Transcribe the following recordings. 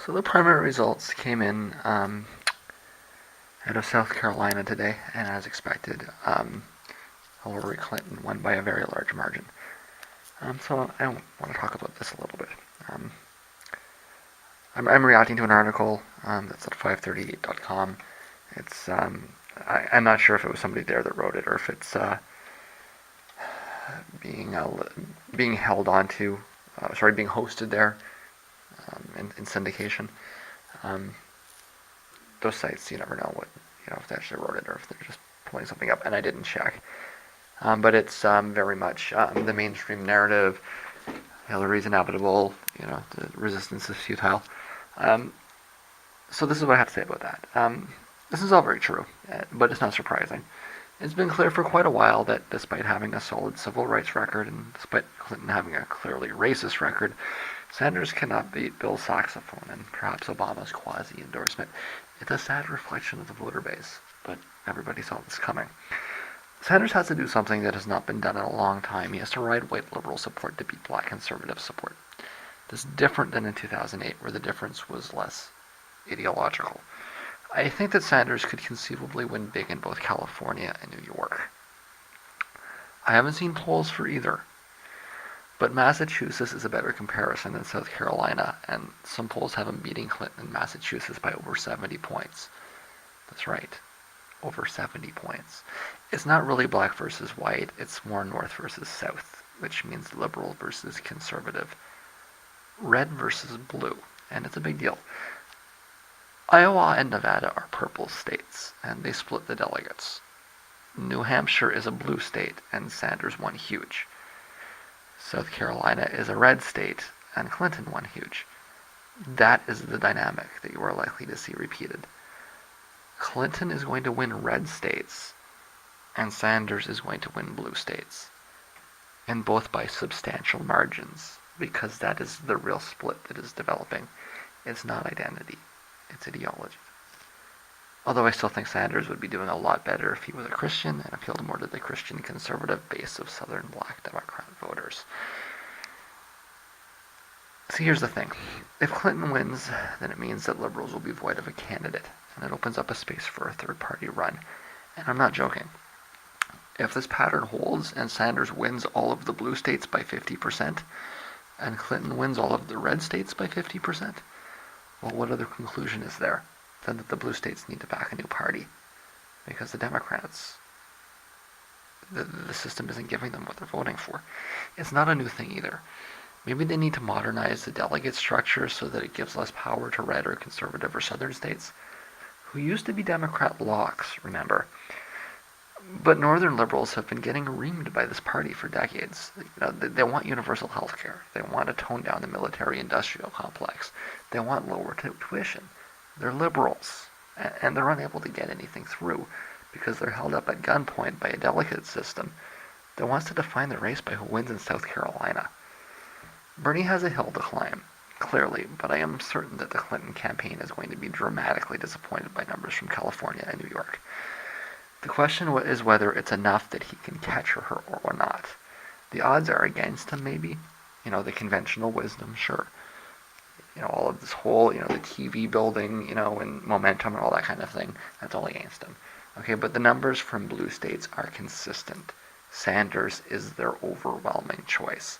So the primary results came in out of South Carolina today, and as expected, Hillary Clinton won by a very large margin. So I want to talk about this a little bit. I'm reacting to an article that's at 538.com. It's I'm not sure if it was somebody there that wrote it or if it's being held onto, being hosted there in syndication. Those sites, you never know if they actually wrote it or if they're just pulling something up, and I didn't check. But it's very much the mainstream narrative. Hillary's inevitable. The resistance is futile. So this is what I have to say about that. This is all very true, but it's not surprising. It's been clear for quite a while that despite having a solid civil rights record and despite Clinton having a clearly racist record, Sanders cannot beat Bill's saxophone and perhaps Obama's quasi-endorsement. It's a sad reflection of the voter base, but everybody saw this coming. Sanders has to do something that has not been done in a long time. He has to ride white liberal support to beat black conservative support. This is different than in 2008, where the difference was less ideological. I think that Sanders could conceivably win big in both California and New York. I haven't seen polls for either, but Massachusetts is a better comparison than South Carolina, and some polls have him beating Clinton in Massachusetts by over 70 points. That's right, over 70 points. It's not really black versus white, it's more north versus south, which means liberal versus conservative. Red versus blue, and it's a big deal. Iowa and Nevada are purple states, and they split the delegates. New Hampshire is a blue state, and Sanders won huge. South Carolina is a red state, and Clinton won huge. That is the dynamic that you are likely to see repeated. Clinton is going to win red states, and Sanders is going to win blue states, and both by substantial margins, because that is the real split that is developing. It's not identity, it's ideology. Although I still think Sanders would be doing a lot better if he was a Christian and appealed more to the Christian conservative base of Southern black Democrat voters. See, here's the thing. If Clinton wins, then it means that liberals will be void of a candidate, and it opens up a space for a third-party run. And I'm not joking. If this pattern holds and Sanders wins all of the blue states by 50%, and Clinton wins all of the red states by 50%, well, what other conclusion is there than that the blue states need to back a new party? Because the Democrats, the system isn't giving them what they're voting for. It's not a new thing either. Maybe they need to modernize the delegate structure so that it gives less power to red or conservative or southern states, who used to be Democrat locks, remember. But northern liberals have been getting reamed by this party for decades. They want universal health care. They want to tone down the military-industrial complex. They want lower tuition. They're liberals, and they're unable to get anything through because they're held up at gunpoint by a delegate system that wants to define the race by who wins in South Carolina. Bernie has a hill to climb, clearly, but I am certain that the Clinton campaign is going to be dramatically disappointed by numbers from California and New York. The question is whether it's enough that he can catch her or not. The odds are against him, maybe. The conventional wisdom, sure. All of this whole, the TV building, and momentum and all that kind of thing, that's all against him. Okay, but the numbers from blue states are consistent. Sanders is their overwhelming choice.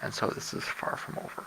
And so this is far from over.